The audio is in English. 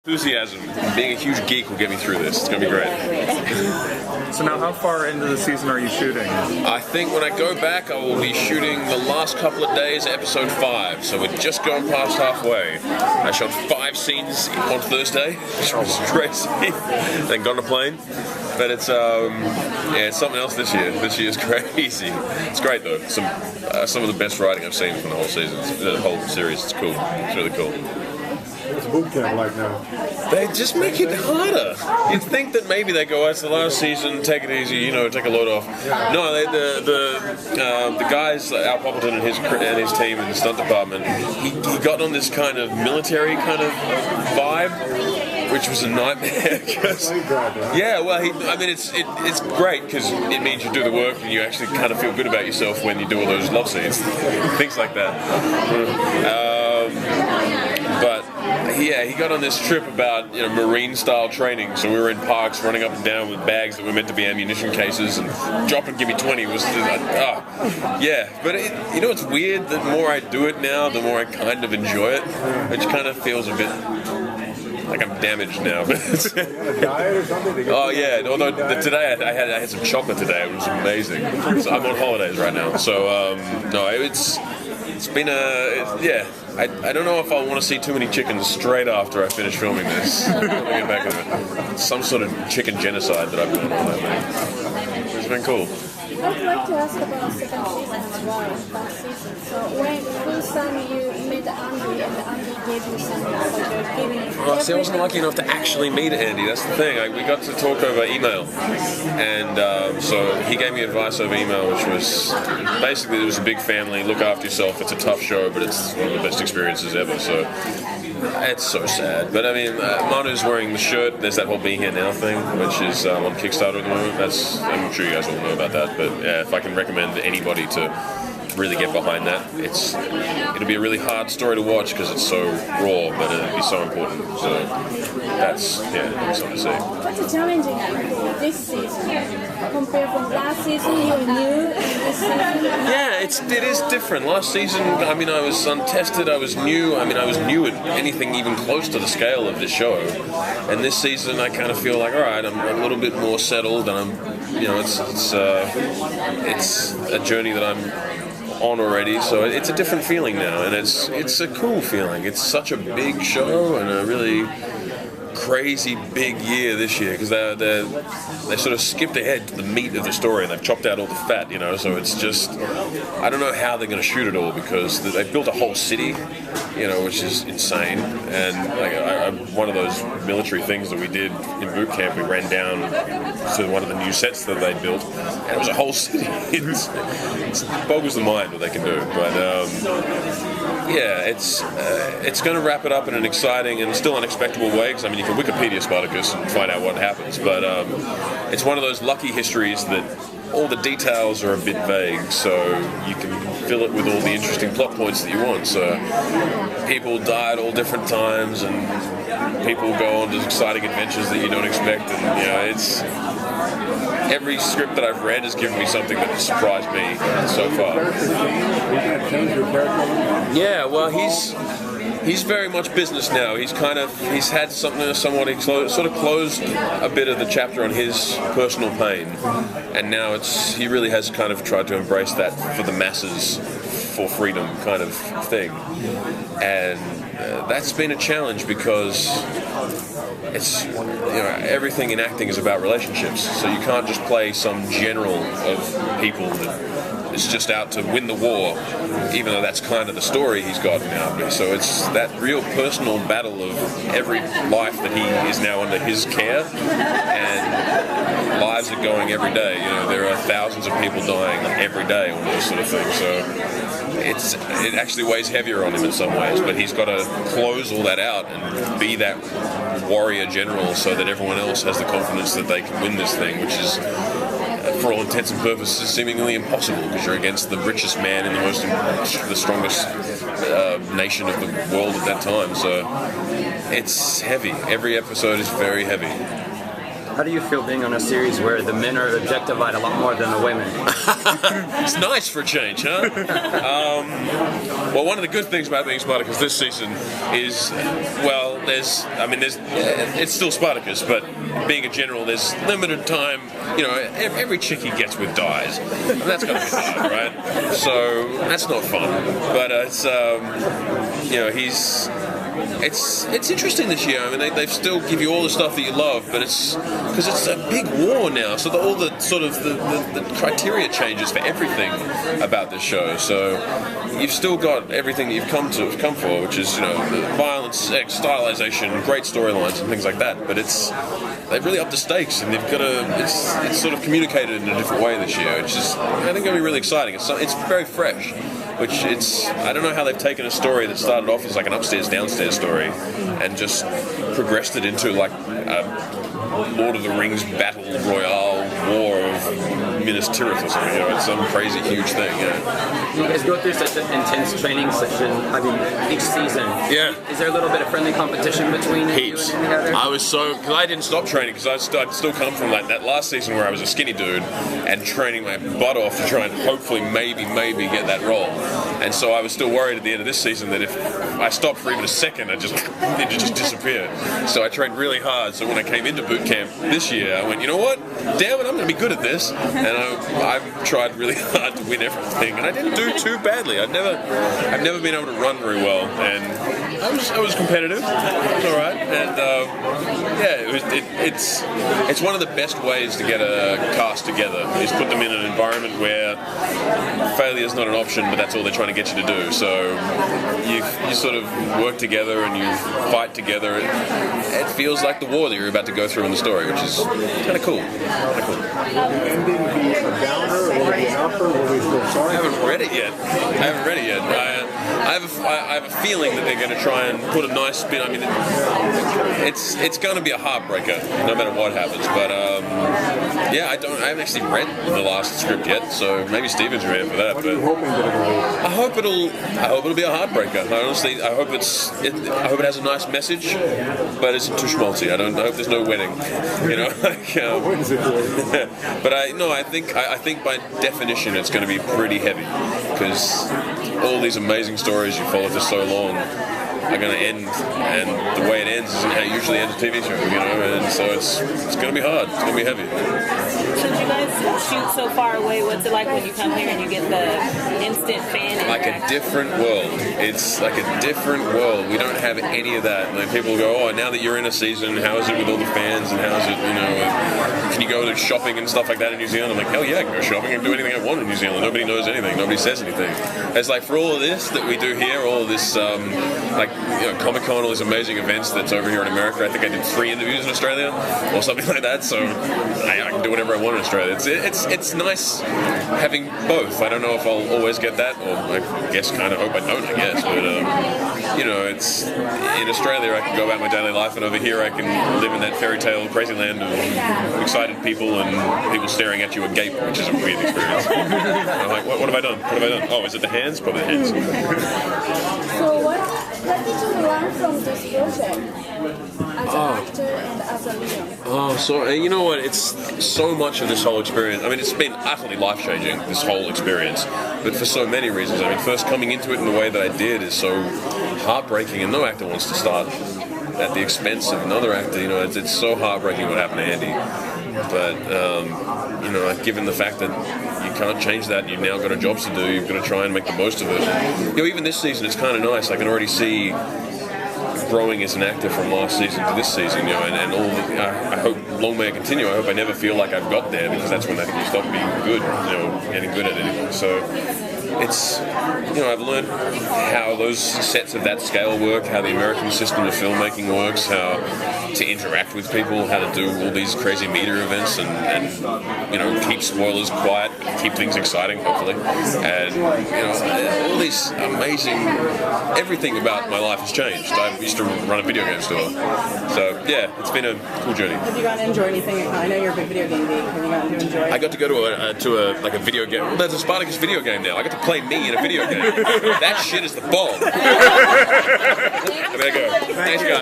Enthusiasm, being a huge geek will get me through this. It's going to be great. So now how far into the season are you shooting? I think when I go back, I will be shooting the last couple of days, episode 5. So we're just going past halfway. I shot 5 scenes on Thursday, which was crazy. Then got on a plane. But it's it's something else this year. This year's crazy. It's great though. Some of the best writing I've seen from the whole season, the whole series. It's cool. It's really cool. What's boot camp like now? They just make it harder. You'd think that maybe they go, it's the last season, take it easy, take a load off. No, the guys, Al Poppleton and his team in the stunt department, he got on this kind of military kind of vibe, which was a nightmare. It's great because it means you do the work and you actually kind of feel good about yourself when you do all those love scenes, things like that. But yeah, he got on this trip about Marine-style training. So we were in parks running up and down with bags that were meant to be ammunition cases, and drop and give me 20 was just like, yeah. But it's weird. The more I do it now, the more I kind of enjoy it, which kind of feels a bit like I'm damaged now. Diet or something? Oh yeah. Although today I had some chocolate today. It was amazing. So I'm on holidays right now. So no, it's been I don't know if I want to see too many chickens straight after I finish filming this. I'm gonna get back to it. Some sort of chicken genocide that I've done all that, man. It's been cool. I'd like to ask about second season as well, last season. So first time you met Andy and Andy gave you some I wasn't lucky enough to actually meet Andy. That's the thing. We got to talk over email, and so he gave me advice over email, which was basically there was a big family. Look after yourself. It's a tough show, but it's one of the best experiences ever. So it's so sad. But I mean, Manu's wearing the shirt. There's that whole Be Here Now thing, which is on Kickstarter at the moment. I'm sure you guys all know about that. But yeah, if I can recommend anybody to really get behind that, it'll be a really hard story to watch because it's so raw, but it'll be so important. So that's something to say. What's challenging this season compared from last season? You were new, and this season. Yeah, it is different. Last season, I mean, I was untested. I was new. I mean, I was new at anything even close to the scale of this show. And this season, I kind of feel like, all right, I'm a little bit more settled, and it's a journey that I'm on already, so it's a different feeling now, and it's a cool feeling. It's such a big show and a really crazy big year this year because they sort of skipped ahead to the meat of the story and they've chopped out all the fat, so it's just, I don't know how they're going to shoot it all because they've built a whole city, which is insane. And one of those military things that we did in boot camp, we ran down to one of the new sets that they built, and it was a whole city. It boggles the mind what they can do. But it's going to wrap it up in an exciting and still unexpected way, because I mean, you can Wikipedia Spartacus and find out what happens, but it's one of those lucky histories that all the details are a bit vague, so you can fill it with all the interesting plot points that you want. So people die at all different times, and people go on to exciting adventures that you don't expect, and it's every script that I've read has given me something that has surprised me so far. Yeah, well, he's very much business now. He's had something somewhat. He sort of closed a bit of the chapter on his personal pain, and now he really has kind of tried to embrace that for the masses, for freedom kind of thing, and that's been a challenge because it's everything in acting is about relationships, so you can't just play some general of people that is just out to win the war, even though that's kind of the story he's got now. So it's that real personal battle of every life that he is now under his care, and lives are going every day. There are thousands of people dying every day on this sort of thing. So it actually weighs heavier on him in some ways, but he's got to close all that out and be that warrior general so that everyone else has the confidence that they can win this thing, which is, for all intents and purposes, seemingly impossible because you're against the richest man in the strongest nation of the world at that time. So it's heavy. Every episode is very heavy. How do you feel being on a series where the men are objectified a lot more than the women? It's nice for a change, huh? Well, one of the good things about being Spartacus this season is, well, it's still Spartacus, but being a general, there's limited time. You know, every chick he gets with dies. And that's got to be hard, right? So that's not fun. But it's, you know, it's interesting this year. I mean, they still give you all the stuff that you love, but it's because it's a big war now. So all the sort of the criteria changes for everything about this show. So you've still got everything that you've come for, which is, you know, violence, sex, stylization, great storylines, and things like that. But they've really upped the stakes, and they've got it's sort of communicated in a different way this year, which is, I think, going to be really exciting. It's very fresh. I don't know how they've taken a story that started off as like an upstairs-downstairs story and just progressed it into like a Lord of the Rings battle royale war of Minas Tirith or something. You know, it's some crazy huge thing. Yeah. You guys go through such an intense training session. I mean, each season. Yeah. Is there a little bit of friendly competition between heaps? You and the other? Because I didn't stop training because I'd still come from like that last season where I was a skinny dude and training my butt off to try and hopefully maybe get that role. And so I was still worried at the end of this season that if I stopped for even a second, it'd just disappear. So I trained really hard. So when I came into boot camp this year, I went, you know what? Damn it, I'm going to be good at this. And I've tried really hard to win everything, and I didn't do too badly. I've never been able to run very well, and I was competitive. It was all right, and it's one of the best ways to get a cast together is put them in an environment where failure is not an option, but that's all they're trying to get you to do. So you sort of work together and you fight together. It feels like the war that you're about to go through in the story, which is kind of cool. Ending be a downer or be an upper or we feel sorry? I haven't read it yet. I have a feeling that they're going to try and put a nice spin. I mean, it's going to be a heartbreaker no matter what happens. But yeah, I haven't actually read the last script yet, so maybe Steven's ready for that. What are you hoping that it'll be? I hope it'll be a heartbreaker. Honestly, I hope it has a nice message, but it's too schmaltzy. I hope there's no wedding. You know, but I think by definition it's going to be pretty heavy because all these amazing stories you follow for so long are going to end, and the way it ends isn't how it usually ends a TV show, you know, and so it's going to be hard, it's going to be heavy. Since you guys shoot so far away, what's it like when you come here and you get the instant fan like a different world. It's like a different world. We don't have any of that. Like people go, oh, now that you're in a season, how is it with all the fans, and how is it, you know, can you go to shopping and stuff like that in New Zealand? I'm like, hell yeah, I can go shopping and do anything I want in New Zealand. Nobody knows anything. Nobody says anything. It's like for all of this that we do here, all of this, like, you know, Comic-Con, all these amazing events that's over here in America. I think I did 3 interviews in Australia or something like that. So I can do whatever I want in Australia. It's nice having both. I don't know if I'll always get that, or I guess kind of hope I don't, I guess. But you know, it's in Australia I can go about my daily life, and over here I can live in that fairy tale crazy land of excited people and people staring at you agape, which is a weird experience. I'm like, what have I done? What have I done? Oh, is it the hands? Probably the hands. So what did you learn from this project as an actor and as a leader? Oh, so you know what? It's so much of this whole experience. I mean, it's been utterly life-changing, this whole experience, but for so many reasons. I mean, first coming into it in the way that I did is so heartbreaking, and no actor wants to start at the expense of another actor. You know, it's so heartbreaking what happened to Andy. But you know, given the fact that you can't change that, you've now got a job to do. You've got to try and make the most of it. You know, even this season, it's kind of nice. I can already see growing as an actor from last season to this season, you know, and all the, I hope long may it continue. I hope I never feel like I've got there, because that's when I think you stop being good, you know, getting good at anything. So it's, you know, I've learned how those sets of that scale work, how the American system of filmmaking works, how to interact with people, how to do all these crazy media events and you know, keep spoilers quiet, keep things exciting, hopefully. And, you know, all these amazing, everything about my life has changed. I used to run a video game store. So, yeah, it's been a cool journey. Have you gotten to enjoy anything? I know you're a big video game geek. Have you gotten to enjoy it? I got to go to a video game. Well, there's a Spartacus video game now. I got to play me in a video game. That shit is the bomb. I better go. Thanks, guys.